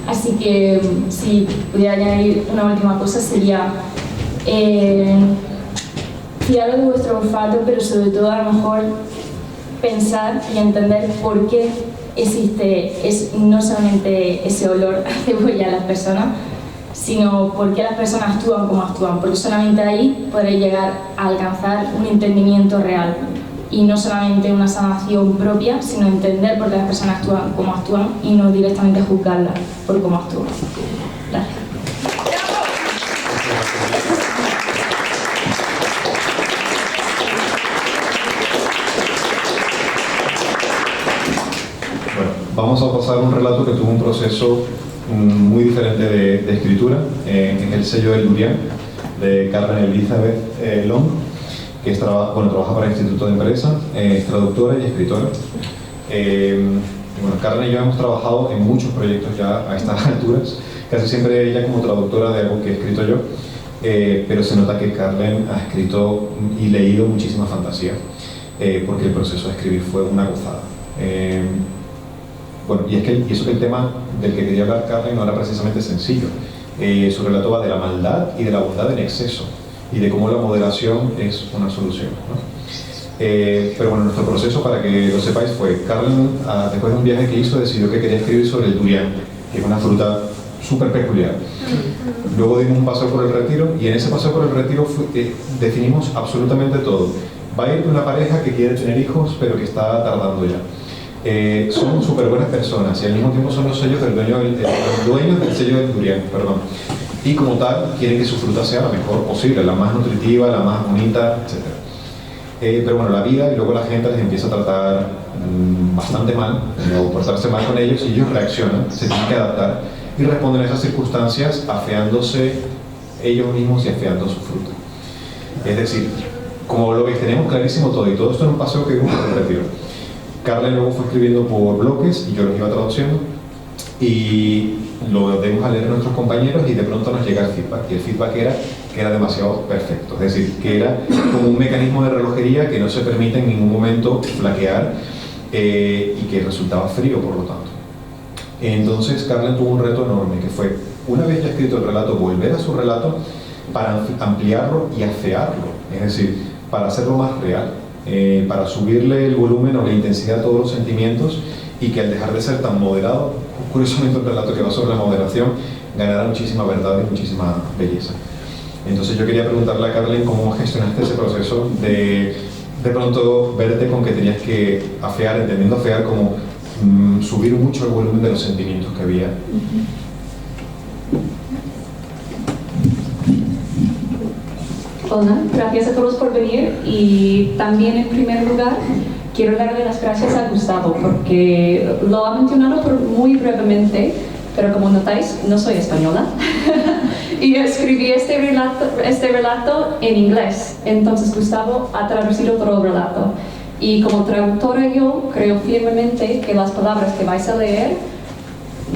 Así que si pudiera añadir una última cosa sería fiaros de vuestro olfato, pero sobre todo a lo mejor pensar y entender por qué existe no solamente ese olor a cebolla a las personas, sino por qué las personas actúan como actúan, porque solamente ahí podréis llegar a alcanzar un entendimiento real y no solamente una sanación propia, sino entender por qué las personas actúan como actúan y no directamente juzgarlas por cómo actúan. Gracias. Bueno, vamos a pasar a un relato que tuvo un proceso muy diferente de escritura, es El sello del Durian, de Karen Elizabeth Long, que trabaja para el Instituto de Empresa, es traductora y escritora. Bueno, Karen y yo hemos trabajado en muchos proyectos ya a estas alturas, casi siempre ella como traductora de algo que he escrito yo, pero se nota que Karen ha escrito y leído muchísima fantasía, porque el proceso de escribir fue una gozada. Bueno, y eso que el tema del que quería hablar Karen no era precisamente sencillo. Su relato va de la maldad y de la bondad en exceso, y de cómo la moderación es una solución, ¿no? Pero bueno, nuestro proceso, para que lo sepáis, fue Karen, después de un viaje que hizo, decidió que quería escribir sobre el durian, que es una fruta súper peculiar. Luego dimos un paseo por el retiro, y en ese paseo por el retiro definimos absolutamente todo. Va a ir una pareja que quiere tener hijos, pero que está tardando ya. Son súper buenas personas y al mismo tiempo son los sellos del dueños del sello del durian, perdón. Y como tal, quieren que su fruta sea la mejor posible, la más nutritiva, la más bonita, etc. Pero bueno, la vida y luego la gente les empieza a tratar bastante mal, o portarse mal con ellos, y ellos reaccionan, se tienen que adaptar y responden a esas circunstancias afeándose ellos mismos y afeando su fruta. Es decir, como lo veis, tenemos clarísimo todo, y todo esto en un paseo que vimos por el retiro. Carlen luego fue escribiendo por bloques y yo los iba traduciendo, y lo dimos a leer a nuestros compañeros, y de pronto nos llega el feedback, y el feedback era que era demasiado perfecto, es decir, que era como un mecanismo de relojería que no se permite en ningún momento flaquear, y que resultaba frío por lo tanto. Entonces Carlen tuvo un reto enorme, que fue, una vez ya escrito el relato, volver a su relato para ampliarlo y afearlo, es decir, para hacerlo más real, para subirle el volumen o la intensidad a todos los sentimientos, y que al dejar de ser tan moderado, curiosamente un relato que va sobre la moderación, ganara muchísima verdad y muchísima belleza. Entonces yo quería preguntarle a Carlen cómo gestionaste ese proceso de pronto verte con que tenías que afear, entendiendo afear como subir mucho el volumen de los sentimientos que había. Hola, gracias a todos por venir, y también en primer lugar quiero darle las gracias a Gustavo porque lo ha mencionado muy brevemente, pero como notáis no soy española y escribí este relato en inglés, entonces Gustavo ha traducido todo el relato, y como traductora yo creo firmemente que las palabras que vais a leer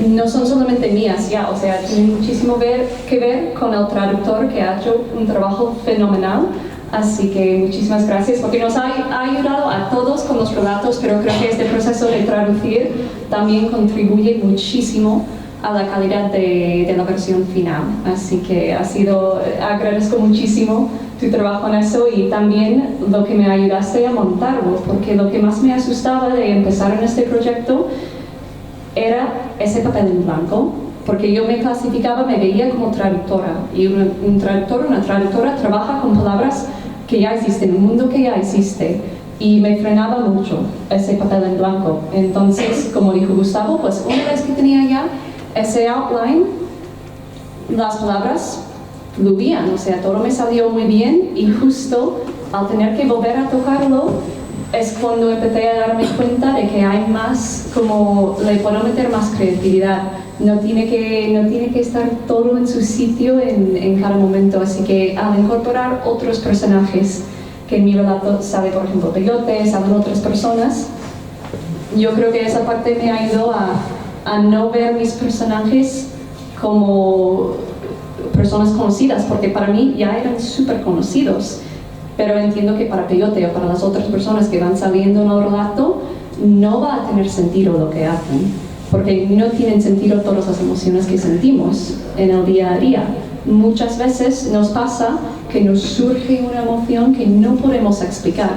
no son solamente mías ya, o sea, tienen muchísimo que ver con el traductor, que ha hecho un trabajo fenomenal. Así que muchísimas gracias, porque nos ha ayudado a todos con los relatos, pero creo que este proceso de traducir también contribuye muchísimo a la calidad de la versión final. Así que agradezco muchísimo tu trabajo en eso, y también lo que me ayudaste a montarlo, porque lo que más me asustaba de empezar en este proyecto era ese papel en blanco, porque yo me veía como traductora, y un traductor, una traductora trabaja con palabras que ya existen, un mundo que ya existe, y me frenaba mucho ese papel en blanco. Entonces, como dijo Gustavo, pues una vez que tenía ya ese outline, las palabras fluían, o sea, todo me salió muy bien, y justo al tener que volver a tocarlo es cuando empecé a darme cuenta de que hay más, como le puedo meter más creatividad. No tiene que estar todo en su sitio en cada momento, así que al incorporar otros personajes, que en mi relato sale por ejemplo Peyote, salen otras personas, yo creo que esa parte me ayudó a no ver mis personajes como personas conocidas, porque para mí ya eran súper conocidos, pero entiendo que para Peyote o para las otras personas que van saliendo en el relato no va a tener sentido lo que hacen, porque no tienen sentido todas las emociones que sentimos en el día a día. Muchas veces nos pasa que nos surge una emoción que no podemos explicar,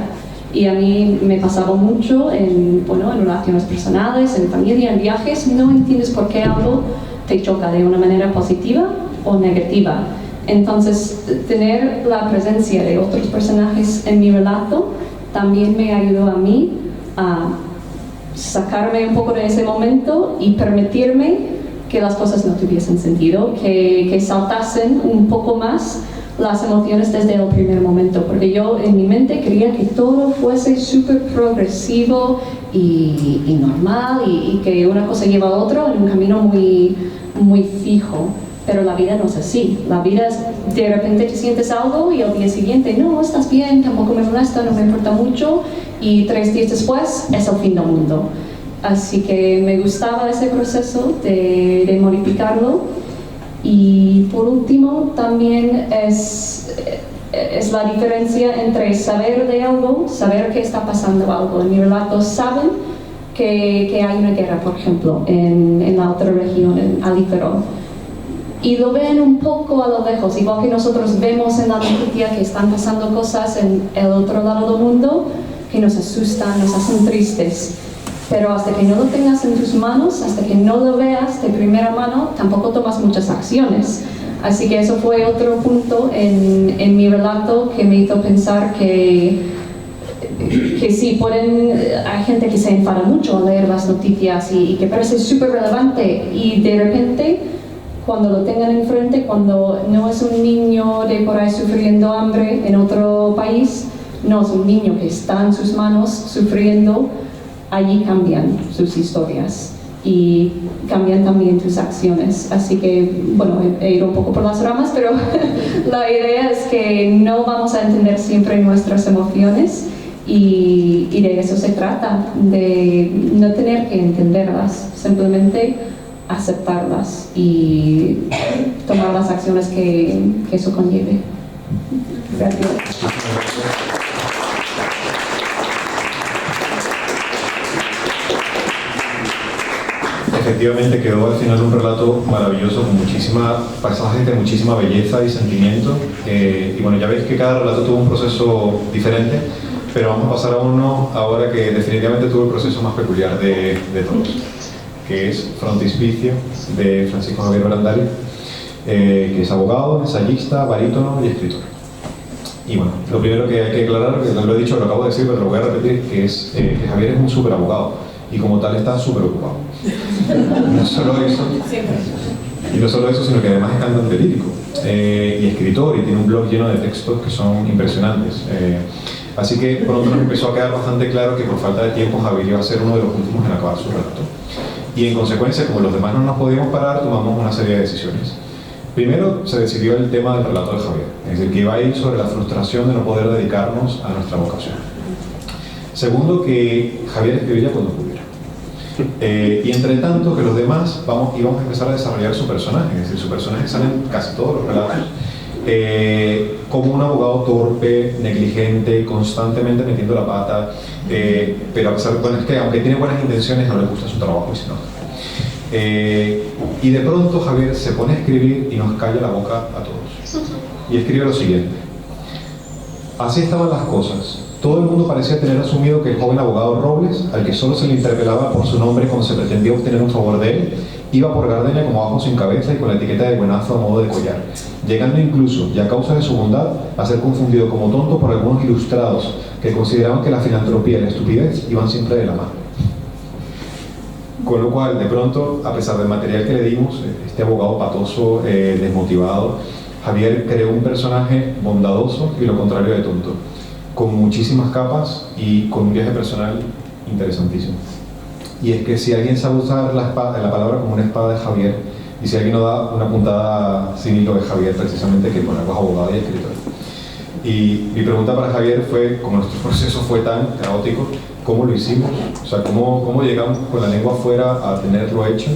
y a mí me pasaba mucho en relaciones personales, en familia, en viajes. No entiendes por qué algo te choca de una manera positiva o negativa. Entonces, tener la presencia de otros personajes en mi relato también me ayudó a mí a sacarme un poco de ese momento y permitirme que las cosas no tuviesen sentido, que saltasen un poco más las emociones desde el primer momento, porque yo en mi mente quería que todo fuese súper progresivo y normal, y que una cosa lleva a otra en un camino muy, muy fijo. Pero la vida no es así. La vida es, de repente te sientes algo y al día siguiente, no, estás bien, tampoco me molesta, no me importa mucho, y 3 días después es el fin del mundo. Así que me gustaba ese proceso de modificarlo. Y por último, también es la diferencia entre saber de algo, saber que está pasando algo. En mi relato saben que hay una guerra, por ejemplo, en la otra región, en Alíferol, y lo ven un poco a lo lejos, igual que nosotros vemos en la noticia que están pasando cosas en el otro lado del mundo que nos asustan, nos hacen tristes. Pero hasta que no lo tengas en tus manos, hasta que no lo veas de primera mano, tampoco tomas muchas acciones. Así que eso fue otro punto en mi relato que me hizo pensar que sí, hay gente que se enfada mucho al leer las noticias y que parece súper relevante, y de repente, cuando lo tengan enfrente, cuando no es un niño de por ahí sufriendo hambre en otro país, no es un niño que está en sus manos sufriendo, allí cambian sus historias y cambian también tus acciones. Así que, bueno, he ido un poco por las ramas, pero la idea es que no vamos a entender siempre nuestras emociones, y de eso se trata, de no tener que entenderlas, simplemente aceptarlas y tomar las acciones que eso conlleve. Gracias. Efectivamente quedó al final un relato maravilloso con pasajes de muchísima belleza y sentimiento, y bueno, ya veis que cada relato tuvo un proceso diferente, pero vamos a pasar a uno ahora que definitivamente tuvo el proceso más peculiar de todos, que es Frontispicio, de Francisco Javier Brandali, que es abogado, ensayista, barítono y escritor. Y bueno, lo primero que hay que aclarar, que lo he dicho, lo acabo de decir, pero lo voy a repetir, que es que Javier es un súper abogado, y como tal está súper ocupado. No solo eso, sino que además es cantante lírico y escritor, y tiene un blog lleno de textos que son impresionantes. Así que pronto nos empezó a quedar bastante claro que por falta de tiempo Javier iba a ser uno de los últimos en acabar su relato. Y en consecuencia, como los demás no nos podíamos parar, tomamos una serie de decisiones. Primero, se decidió el tema del relato de Javier, es decir, que iba a ir sobre la frustración de no poder dedicarnos a nuestra vocación. Segundo, que Javier escribiría cuando pudiera. Y entre tanto, que los demás íbamos a empezar a desarrollar su personaje, es decir, su personaje sale en casi todos los relatos como un abogado torpe, negligente, constantemente metiendo la pata, pero a pesar, bueno, es que aunque tiene buenas intenciones, no le gusta su trabajo y se nota. Y de pronto Javier se pone a escribir y nos calla la boca a todos. Y escribe lo siguiente: así estaban las cosas. Todo el mundo parecía tener asumido que el joven abogado Robles, al que solo se le interpelaba por su nombre cuando se pretendía obtener un favor de él, iba por Gardenia como abajo sin cabeza y con la etiqueta de buenazo a modo de collar, llegando incluso, y a causa de su bondad, a ser confundido como tonto por algunos ilustrados que consideraban que la filantropía y la estupidez iban siempre de la mano. Con lo cual, de pronto, a pesar del material que le dimos, este abogado patoso, desmotivado, Javier creó un personaje bondadoso y lo contrario de tonto, con muchísimas capas y con un viaje personal interesantísimo. Y es que si alguien sabe usar la palabra como una espada de Javier, y si alguien nos da una puntada sin hilo de Javier, precisamente, que por algo es abogado y escritor. Y mi pregunta para Javier fue, como nuestro proceso fue tan caótico, ¿cómo lo hicimos? O sea, ¿cómo llegamos con la lengua afuera a tenerlo hecho?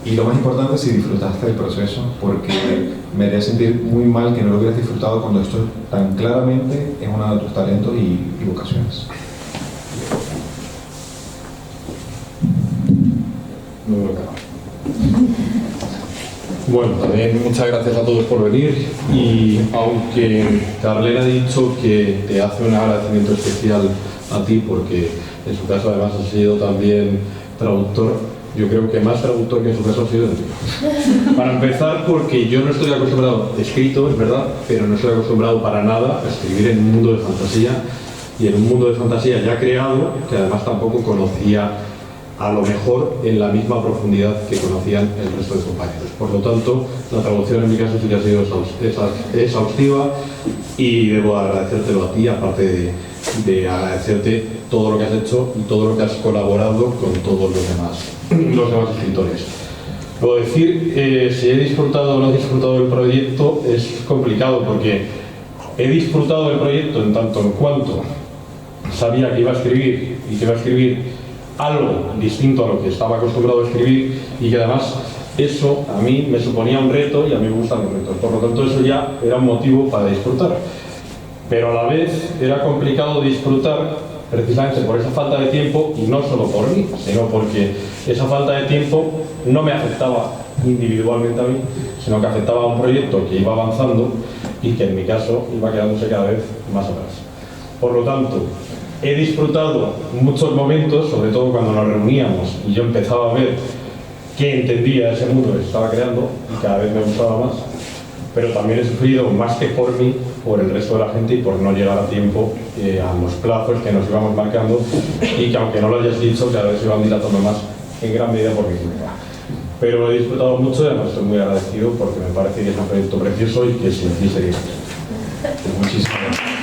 Y lo más importante, si disfrutaste del proceso, porque me haría sentir muy mal que no lo hubieras disfrutado cuando esto tan claramente es uno de tus talentos y vocaciones. Bueno, también muchas gracias a todos por venir, y aunque Carlene ha dicho que te hace un agradecimiento especial a ti porque en su caso además has sido también traductor, yo creo que más traductor que en su caso ha sido de ti. Para empezar, porque yo no estoy acostumbrado, escrito es verdad, pero no estoy acostumbrado para nada a escribir en un mundo de fantasía, y en un mundo de fantasía ya creado, que además tampoco conocía a lo mejor en la misma profundidad que conocían el resto de compañeros. Por lo tanto, la traducción en mi caso sí que ha sido exhaustiva, y debo agradecértelo a ti, aparte de agradecerte todo lo que has hecho y todo lo que has colaborado con todos los demás escritores. Puedo decir, si he disfrutado o no he disfrutado del proyecto es complicado, porque he disfrutado del proyecto en tanto en cuanto sabía que iba a escribir, y que iba a escribir algo distinto a lo que estaba acostumbrado a escribir, y que además eso a mí me suponía un reto, y a mí me gustan los retos. Por lo tanto, eso ya era un motivo para disfrutar. Pero a la vez era complicado disfrutar precisamente por esa falta de tiempo, y no solo por mí, sino porque esa falta de tiempo no me afectaba individualmente a mí, sino que afectaba a un proyecto que iba avanzando y que en mi caso iba quedándose cada vez más atrás. Por lo tanto, he disfrutado muchos momentos, sobre todo cuando nos reuníamos y yo empezaba a ver qué entendía ese mundo que estaba creando, y cada vez me gustaba más. Pero también he sufrido, más que por mí, por el resto de la gente, y por no llegar a tiempo a los plazos que nos íbamos marcando, y que aunque no lo hayas dicho, cada vez se iban dilatando más, en gran medida por mi culpa. Pero he disfrutado mucho, y además estoy muy agradecido porque me parece que es un proyecto precioso y que sin ti sería imposible. Muchísimas gracias.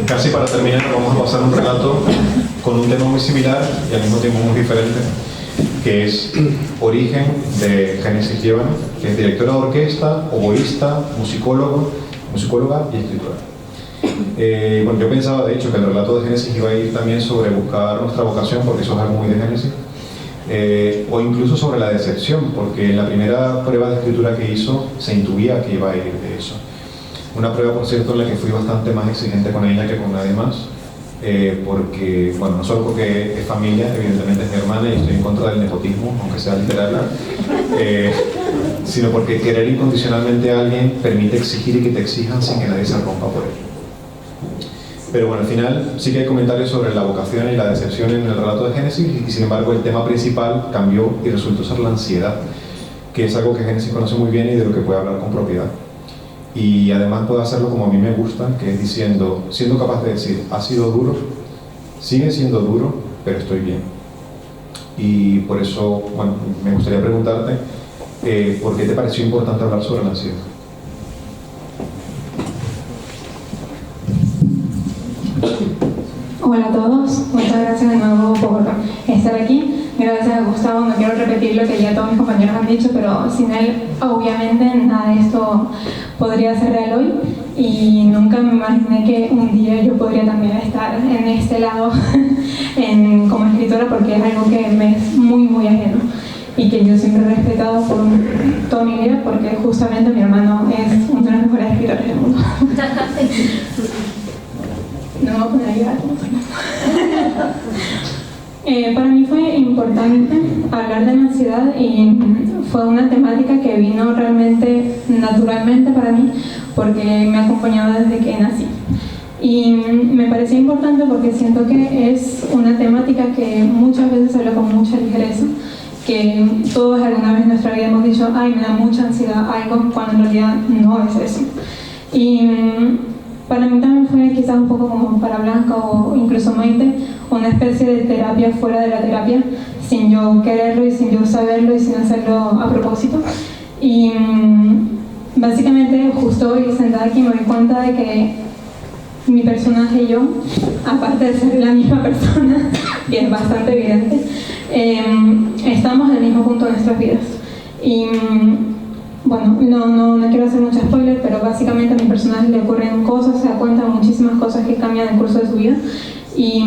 Casi para terminar, vamos a pasar un relato con un tema muy similar y al mismo tiempo muy diferente, que es Origen, de Génesis Llévano, que es directora de orquesta, oboísta, musicóloga y escritora. Bueno, yo pensaba de hecho que el relato de Génesis iba a ir también sobre buscar nuestra vocación, porque eso es algo muy de Génesis, o incluso sobre la decepción, porque en la primera prueba de escritura que hizo se intuía que iba a ir de eso. Una prueba, por cierto, en la que fui bastante más exigente con ella que con nadie más, porque, bueno, no solo porque es familia, evidentemente es mi hermana y estoy en contra del nepotismo, aunque sea literal, sino porque querer incondicionalmente a alguien permite exigir y que te exijan sin que nadie se rompa por ello. Pero bueno, al final sí que hay comentarios sobre la vocación y la decepción en el relato de Génesis, y sin embargo el tema principal cambió y resultó ser la ansiedad, que es algo que Génesis conoce muy bien y de lo que puede hablar con propiedad. Y además puedo hacerlo como a mí me gusta, que es siendo capaz de decir, ha sido duro, sigue siendo duro, pero estoy bien. Y por eso, bueno, me gustaría preguntarte, ¿por qué te pareció importante hablar sobre la ansiedad? Hola a todos, muchas gracias de nuevo por estar aquí. Gracias a Gustavo, no quiero repetir lo que ya todos mis compañeros han dicho, pero sin él obviamente nada de esto podría ser real hoy, y nunca me imaginé que un día yo podría también estar en este lado como escritora, porque es algo que me es muy ajeno y que yo siempre he respetado por toda mi vida, porque justamente mi hermano es uno de los mejores escritores del mundo. No me voy a poner a llorar como para mí fue importante hablar de la ansiedad, y fue una temática que vino realmente naturalmente para mí, porque me ha acompañado desde que nací. Y me parecía importante porque siento que es una temática que muchas veces se habla con mucha ligereza, que todos alguna vez en nuestra vida hemos dicho, ay, me da mucha ansiedad algo, cuando en realidad no es eso. Y para mí también fue quizás un poco como para Blanca o incluso Maite, una especie de terapia fuera de la terapia, sin yo quererlo y sin yo saberlo y sin hacerlo a propósito. Y básicamente justo hoy sentada aquí me doy cuenta de que mi personaje y yo, aparte de ser la misma persona, y es bastante evidente, estamos en el mismo punto de nuestras vidas. Y bueno, no quiero hacer mucho spoiler, pero básicamente a mi personaje le ocurren cosas, se da cuenta de muchísimas cosas que cambian en el curso de su vida y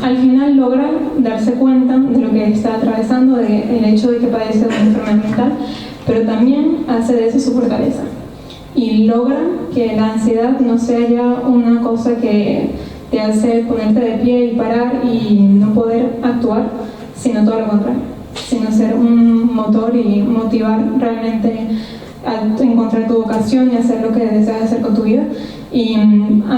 al final logra darse cuenta de lo que está atravesando, del hecho de que padece de una enfermedad mental, pero también hace de eso su fortaleza y logra que la ansiedad no sea ya una cosa que te hace ponerte de pie y parar y no poder actuar, sino todo lo contrario, sino ser un motor y motivar realmente a encontrar tu vocación y hacer lo que deseas hacer con tu vida. Y a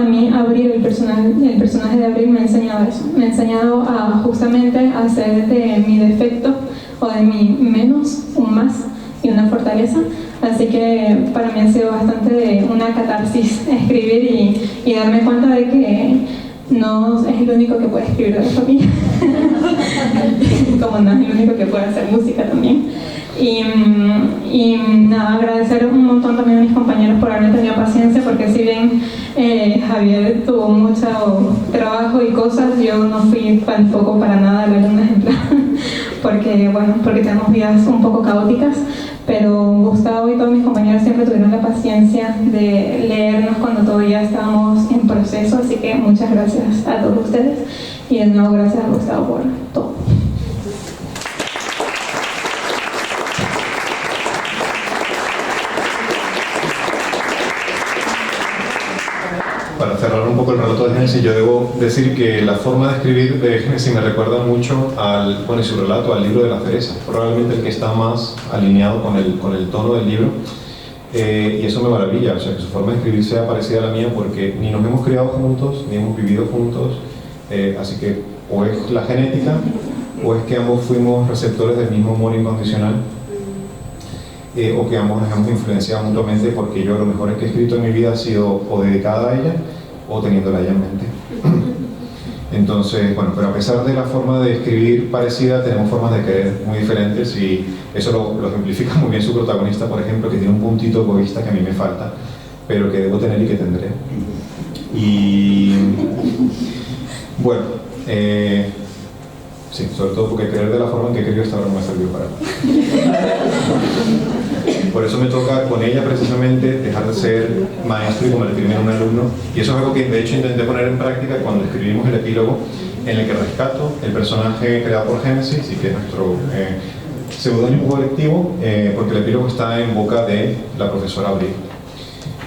mí Abril, el personaje de Abril me ha enseñado eso, me ha enseñado a justamente hacer de mi defecto o de mi menos un más y una fortaleza. Así que para mí ha sido bastante una catarsis escribir y darme cuenta de que no es el único que puede escribir de la familia, como no es el único que puede hacer música también. Y nada, agradecer un montón también a mis compañeros por haberme tenido paciencia, porque si bien Javier tuvo mucho trabajo y cosas, yo no fui tampoco para nada la alumna ejemplar, porque tenemos vidas un poco caóticas, pero Gustavo y todos mis compañeros siempre tuvieron la paciencia de leernos cuando todavía estábamos en proceso, así que muchas gracias a todos ustedes y de nuevo gracias a Gustavo por todo. Para cerrar un poco el relato de Génesis, yo debo decir que la forma de escribir de Génesis me recuerda mucho y su relato al libro de la cereza, probablemente el que está más alineado con el tono del libro, y eso me maravilla, o sea, que su forma de escribir sea parecida a la mía, porque ni nos hemos criado juntos, ni hemos vivido juntos, así que o es la genética, o es que ambos fuimos receptores del mismo amor incondicional, o que ambos nos hemos influenciado mutuamente, porque yo lo mejor que he escrito en mi vida ha sido o dedicada a ella o teniéndola a ella en mente. Entonces, bueno, pero a pesar de la forma de escribir parecida, tenemos formas de querer muy diferentes y eso lo ejemplifica muy bien su protagonista, por ejemplo, que tiene un puntito egoísta que a mí me falta, pero que debo tener y que tendré. Y bueno, sí, sobre todo porque creer de la forma en que creo esta hora no me ha servido para nada. Por eso me toca con ella precisamente dejar de ser maestro y convertirme en un alumno, y eso es algo que de hecho intenté poner en práctica cuando escribimos el epílogo, en el que rescato el personaje creado por Génesis y que es nuestro seudónimo colectivo, porque el epílogo está en boca de la profesora Abril.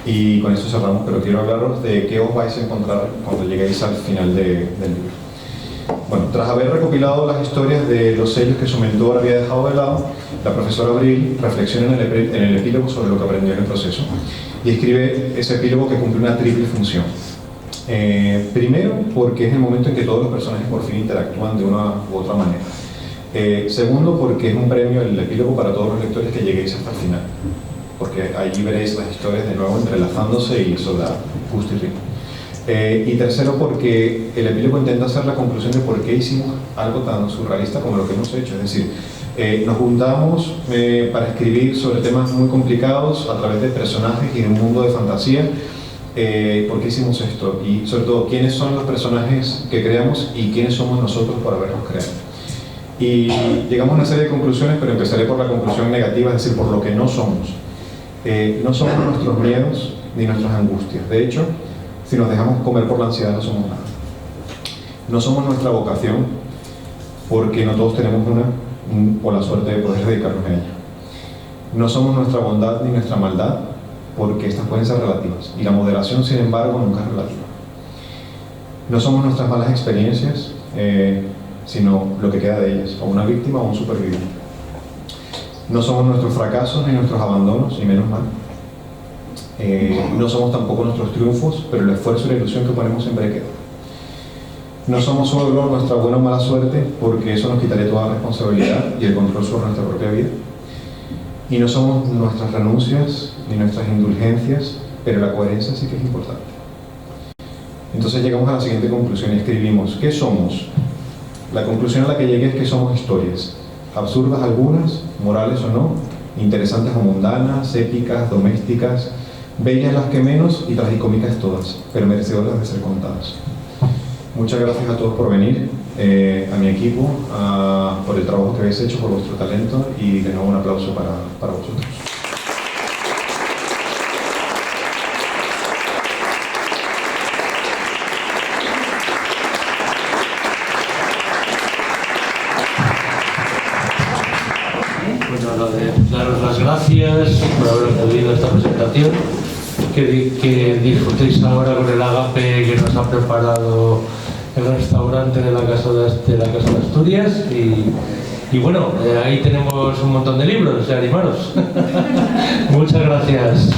Y con esto cerramos, pero quiero hablaros de qué os vais a encontrar cuando lleguéis al final del libro. Bueno, tras haber recopilado las historias de los sellos que su mentor había dejado de lado, la profesora Abril reflexiona en el epílogo sobre lo que aprendió en el proceso y escribe ese epílogo que cumple una triple función. Primero, porque es el momento en que todos los personajes por fin interactúan de una u otra manera. Segundo, porque es un premio el epílogo para todos los lectores que lleguéis hasta el final, porque allí veréis las historias de nuevo entrelazándose y sobre gusto y ritmo. Y tercero, porque el epílogo intenta hacer la conclusión de por qué hicimos algo tan surrealista como lo que hemos hecho. Es decir, nos juntamos para escribir sobre temas muy complicados a través de personajes y de un mundo de fantasía. ¿Por qué hicimos esto? Y sobre todo, ¿quiénes son los personajes que creamos y quiénes somos nosotros por haberlos creado? Y llegamos a una serie de conclusiones, pero empezaré por la conclusión negativa, es decir, por lo que no somos. No somos nuestros miedos ni nuestras angustias. De hecho, si nos dejamos comer por la ansiedad, no somos nada. No somos nuestra vocación, porque no todos tenemos una, o la suerte de poder dedicarnos a ella. No somos nuestra bondad ni nuestra maldad, porque estas pueden ser relativas, y la moderación, sin embargo, nunca es relativa. No somos nuestras malas experiencias, sino lo que queda de ellas, o una víctima o un superviviente. No somos nuestros fracasos ni nuestros abandonos, y menos mal. No somos tampoco nuestros triunfos, pero el esfuerzo y la ilusión que ponemos siempre queda. No somos solo nuestra buena o mala suerte, porque eso nos quitaría toda la responsabilidad y el control sobre nuestra propia vida. Y no somos nuestras renuncias ni nuestras indulgencias, pero la coherencia sí que es importante. Entonces llegamos a la siguiente conclusión y escribimos: ¿qué somos? La conclusión a la que llegué es que somos historias, absurdas algunas, morales o no, interesantes o mundanas, épicas, domésticas, bellas las que menos y tragicómicas todas, pero merecedoras de ser contadas. Muchas gracias a todos por venir, a mi equipo, por el trabajo que habéis hecho, por vuestro talento, y de nuevo un aplauso para vosotros. oído esta presentación, que disfrutéis ahora con el agape que nos ha preparado el restaurante de la Casa de Asturias y bueno, ahí tenemos un montón de libros, animaros. Muchas gracias.